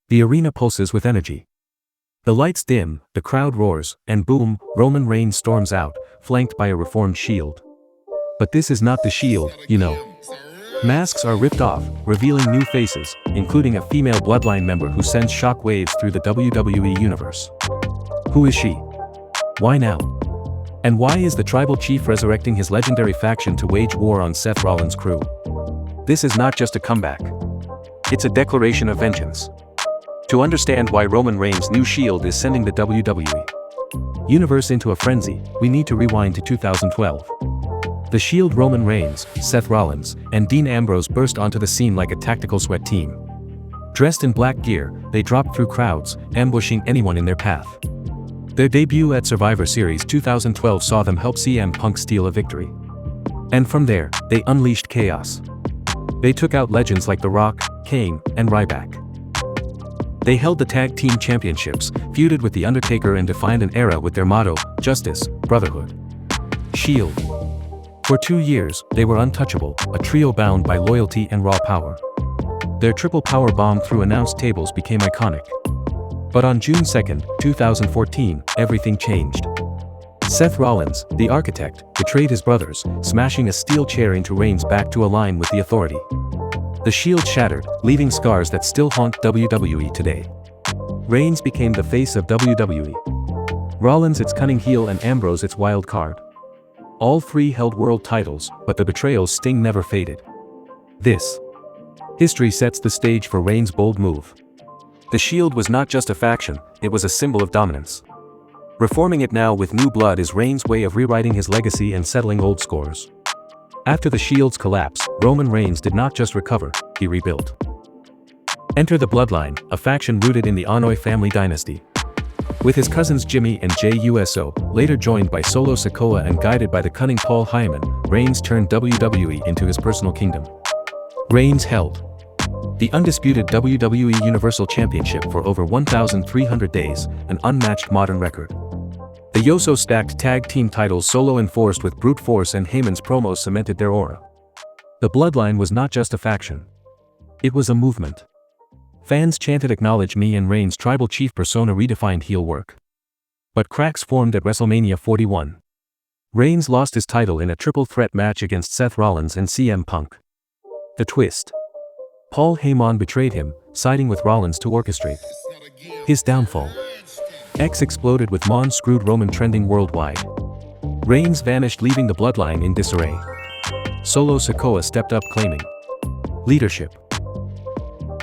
The arena pulses with energy. The lights dim, the crowd roars, and boom, Roman Reigns storms out, flanked by a reformed Shield. But this is not the Shield, you know. Masks are ripped off, revealing new faces, including a female Bloodline member who sends shock waves through the WWE universe. Who is she? Why now? And why is the tribal chief resurrecting his legendary faction to wage war on Seth Rollins' crew? This is not just a comeback. It's a declaration of vengeance. To understand why Roman Reigns' new Shield is sending the WWE universe into a frenzy, we need to rewind to 2012. The Shield Roman Reigns, Seth Rollins, and Dean Ambrose burst onto the scene like a tactical sweat team. Dressed in black gear, they dropped through crowds, ambushing anyone in their path. Their debut at Survivor Series 2012 saw them help CM Punk steal a victory. And from there, they unleashed chaos. They took out legends like The Rock, Kane, and Ryback. They held the Tag Team Championships, feuded with The Undertaker, and defined an era with their motto, Justice, Brotherhood, Shield. For 2 years, they were untouchable, a trio bound by loyalty and raw power. Their triple power bomb through announce tables became iconic. But on June 2, 2014, everything changed. Seth Rollins, the architect, betrayed his brothers, smashing a steel chair into Reigns' back to align with the Authority. The Shield shattered, leaving scars that still haunt WWE today. Reigns became the face of WWE. Rollins its cunning heel and Ambrose its wild card. All three held world titles, but the betrayal's sting never faded. This history sets the stage for Reigns' bold move. The Shield was not just a faction, it was a symbol of dominance. Reforming it now with new blood is Reigns' way of rewriting his legacy and settling old scores. After the Shield's collapse, Roman Reigns did not just recover, he rebuilt. Enter the Bloodline, a faction rooted in the Anoa'i family dynasty. With his cousins Jimmy and Jey Uso, later joined by Solo Sikoa and guided by the cunning Paul Heyman, Reigns turned WWE into his personal kingdom. Reigns held the undisputed WWE Universal Championship for over 1,300 days, an unmatched modern record. The Usos stacked tag team titles Solo enforced with brute force, and Heyman's promos cemented their aura. The Bloodline was not just a faction. It was a movement. Fans chanted "Acknowledge me," and Reigns' tribal chief persona redefined heel work. But cracks formed at WrestleMania 41. Reigns lost his title in a triple threat match against Seth Rollins and CM Punk. The twist: Paul Heyman betrayed him, siding with Rollins to orchestrate his downfall. X exploded with Mon screwed Roman trending worldwide. Reigns vanished, leaving the Bloodline in disarray. Solo Sikoa stepped up, claiming leadership.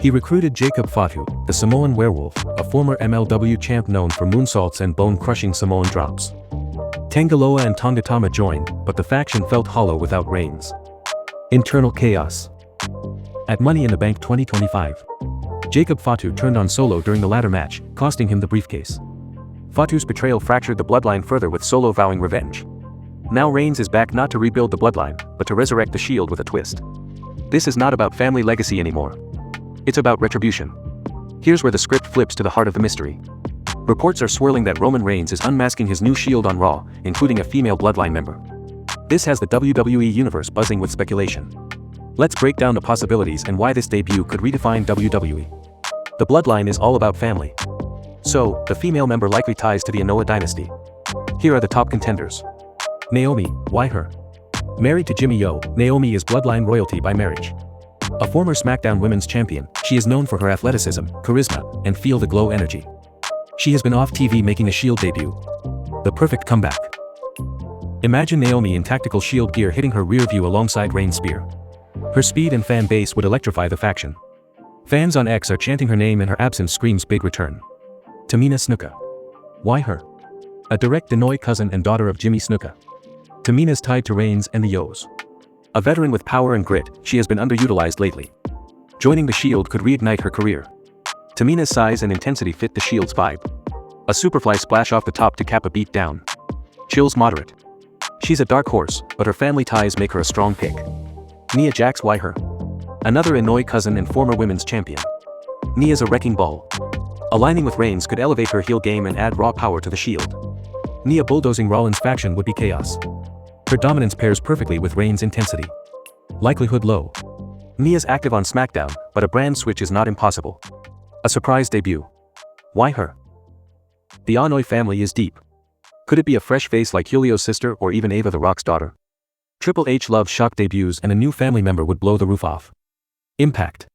He recruited Jacob Fatu, the Samoan werewolf, a former MLW champ known for moonsaults and bone-crushing Samoan drops. Tangaloa and Tongatama joined, but the faction felt hollow without Reigns. Internal chaos. At Money in the Bank 2025, Jacob Fatu turned on Solo during the ladder match, costing him the briefcase. Fatu's betrayal fractured the Bloodline further, with Solo vowing revenge. Now Reigns is back, not to rebuild the Bloodline, but to resurrect the Shield with a twist. This is not about family legacy anymore. It's about retribution. Here's where the script flips to the heart of the mystery. Reports are swirling that Roman Reigns is unmasking his new Shield on Raw, including a female Bloodline member. This has the WWE universe buzzing with speculation. Let's break down the possibilities and why this debut could redefine WWE. The Bloodline is all about family. So, the female member likely ties to the Anoa'i dynasty. Here are the top contenders. Naomi, why her? Married to Jimmy Yo, Naomi is Bloodline royalty by marriage. A former SmackDown Women's Champion, she is known for her athleticism, charisma, and feel the glow energy. She has been off TV making a Shield debut. The perfect comeback. Imagine Naomi in tactical Shield gear hitting her rear view alongside Reigns' spear. Her speed and fan base would electrify the faction. Fans on X are chanting her name, and her absence screams big return. Tamina Snuka. Why her? A direct Anoa'i cousin and daughter of Jimmy Snuka. Tamina's tied to Reigns and the Yos. A veteran with power and grit, she has been underutilized lately. Joining the Shield could reignite her career. Tamina's size and intensity fit the Shield's vibe. A superfly splash off the top to cap a beat down. Chills moderate. She's a dark horse, but her family ties make her a strong pick. Nia Jax, why her? Another Anoa'i cousin and former women's champion. Nia's a wrecking ball. Aligning with Reigns could elevate her heel game and add raw power to the Shield. Nia bulldozing Rollins' faction would be chaos. Her dominance pairs perfectly with Reigns' intensity. Likelihood low. Nia's active on SmackDown, but a brand switch is not impossible. A surprise debut. Why her? The Anoa'i family is deep. Could it be a fresh face like Julio's sister or even Ava the Rock's daughter? Triple H loves shock debuts and a new family member would blow the roof off. Impact.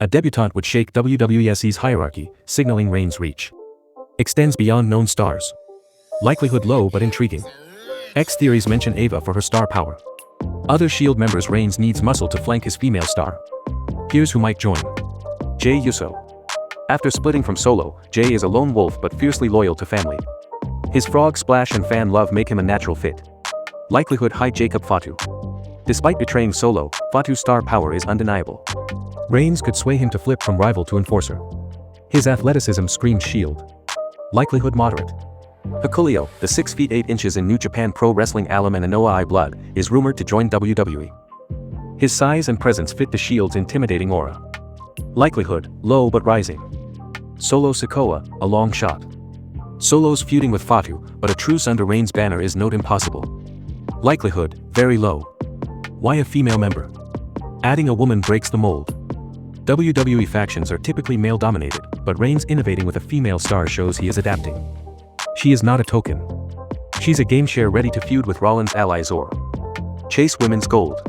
A debutante would shake WWE's hierarchy, signaling Reigns' reach. Extends beyond known stars. Likelihood low but intriguing. X theories mention Ava for her star power. Other Shield members Reigns needs muscle to flank his female star. Here's who might join. Jey Uso. After splitting from Solo, Jey is a lone wolf but fiercely loyal to family. His frog splash and fan love make him a natural fit. Likelihood high Jacob Fatu. Despite betraying Solo, Fatu's star power is undeniable. Reigns could sway him to flip from rival to enforcer. His athleticism screams Shield. Likelihood moderate. Hikuleo, the 6 feet 8 inches in New Japan Pro Wrestling alum and Anoa'i blood, is rumored to join WWE. His size and presence fit the Shield's intimidating aura. Likelihood, low but rising. Solo Sikoa, a long shot. Solo's feuding with Fatu, but a truce under Reigns' banner is not impossible. Likelihood, very low. Why a female member? Adding a woman breaks the mold. WWE factions are typically male-dominated, but Reigns innovating with a female star shows he is adapting. She is not a token. She's a game share ready to feud with Rollins' ally Zor. Chase women's gold.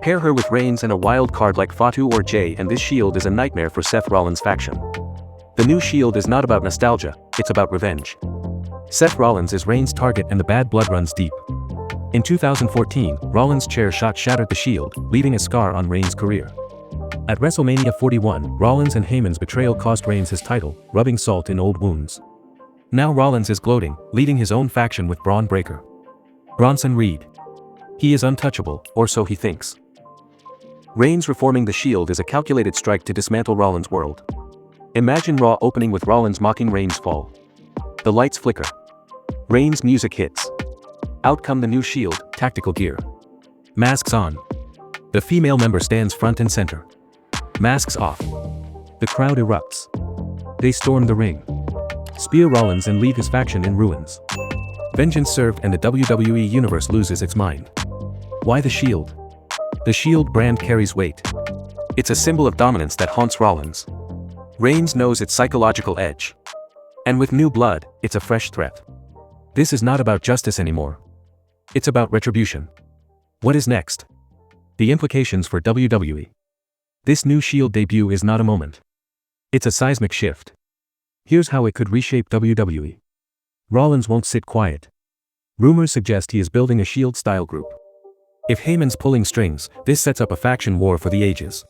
Pair her with Reigns and a wild card like Fatu or Jey and this Shield is a nightmare for Seth Rollins' faction. The new Shield is not about nostalgia, it's about revenge. Seth Rollins is Reigns' target and the bad blood runs deep. In 2014, Rollins' chair shot shattered the Shield, leaving a scar on Reigns' career. At WrestleMania 41, Rollins and Heyman's betrayal cost Reigns his title, rubbing salt in old wounds. Now Rollins is gloating, leading his own faction with Braun Breaker. Bronson Reed. He is untouchable, or so he thinks. Reigns reforming the Shield is a calculated strike to dismantle Rollins' world. Imagine Raw opening with Rollins mocking Reigns' fall. The lights flicker. Reigns' music hits. Out come the new Shield, tactical gear. Masks on. The female member stands front and center. Masks off. The crowd erupts. They storm the ring. Spear Rollins and leave his faction in ruins. Vengeance served and the WWE Universe loses its mind. Why the Shield? The Shield brand carries weight. It's a symbol of dominance that haunts Rollins. Reigns knows its psychological edge. And with new blood, it's a fresh threat. This is not about justice anymore. It's about retribution. What is next? The implications for WWE. This new Shield debut is not a moment. It's a seismic shift. Here's how it could reshape WWE. Rollins won't sit quiet. Rumors suggest he is building a Shield-style group. If Heyman's pulling strings, this sets up a faction war for the ages.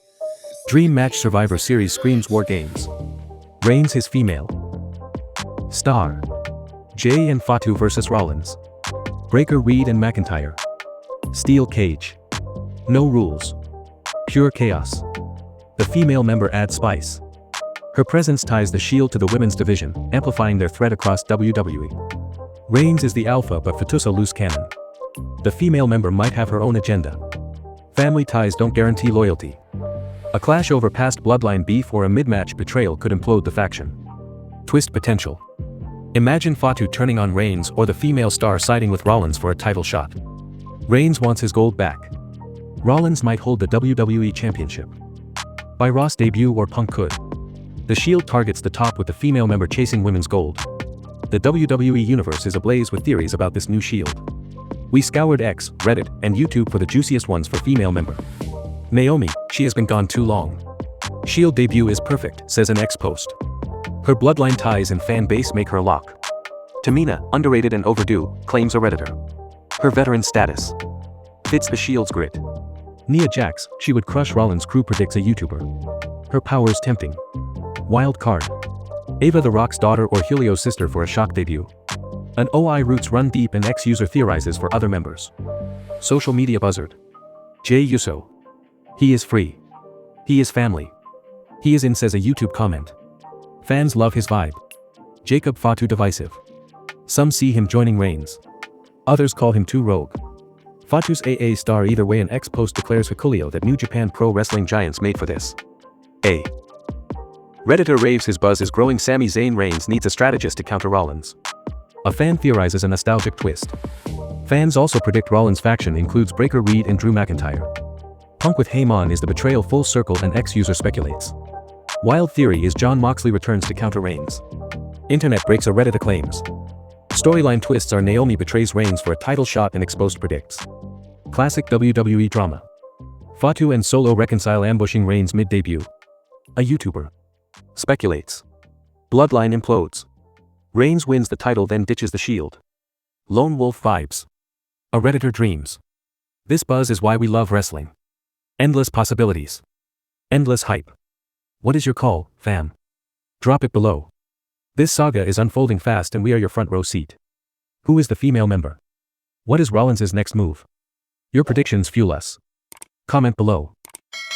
Dream Match Survivor Series screams War Games. Reigns his female star. Jey and Fatu vs Rollins. Breaker Reed and McIntyre. Steel cage. No rules. Pure chaos. The female member adds spice. Her presence ties the Shield to the women's division, amplifying their threat across WWE. Reigns is the alpha but Fatu's a loose cannon. The female member might have her own agenda. Family ties don't guarantee loyalty. A clash over past bloodline beef or a mid-match betrayal could implode the faction. Twist potential. Imagine Fatu turning on Reigns or the female star siding with Rollins for a title shot. Reigns wants his gold back. Rollins might hold the WWE Championship. By Ross debut or Punk could. The Shield targets the top with the female member chasing women's gold. The WWE Universe is ablaze with theories about this new Shield. We scoured X, Reddit, and YouTube for the juiciest ones for female member. Naomi, she has been gone too long. Shield debut is perfect, says an X post. Her bloodline ties and fan base make her lock. Tamina, underrated and overdue, claims a Redditor. Her veteran status fits the Shield's grit. Nia Jax, she would crush Rollins' crew predicts a YouTuber. Her powers tempting. Wild card. Ava the Rock's daughter or Julio's sister for a shock debut. An OI roots run deep and X-user theorizes for other members. Social media buzzard. Jey Uso. He is free. He is family. He is in, says a YouTube comment. Fans love his vibe. Jacob Fatu divisive. Some see him joining Reigns. Others call him too rogue. Fatu's AA star either way. An X post declares Hikuleo that New Japan Pro Wrestling giants made for this. A. Redditor raves his buzz is growing. Sami Zayn Reigns needs a strategist to counter Rollins. A fan theorizes a nostalgic twist. Fans also predict Rollins' faction includes Breaker Reed and Drew McIntyre. Punk with Heyman is the betrayal full circle and X-user speculates. Wild theory is Jon Moxley returns to counter Reigns. Internet breaks a Reddit acclaims. Storyline twists are Naomi betrays Reigns for a title shot and exposed predicts. Classic WWE drama. Fatu and Solo reconcile ambushing Reigns mid-debut. A YouTuber speculates. Bloodline implodes. Reigns wins the title then ditches the Shield. Lone Wolf vibes. A Redditor dreams. This buzz is why we love wrestling. Endless possibilities. Endless hype. What is your call, fam? Drop it below. This saga is unfolding fast and we are your front row seat. Who is the female member? What is Rollins' next move? Your predictions fuel us. Comment below.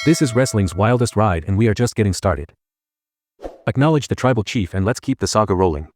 This is wrestling's wildest ride and we are just getting started. Acknowledge the tribal chief and let's keep the saga rolling.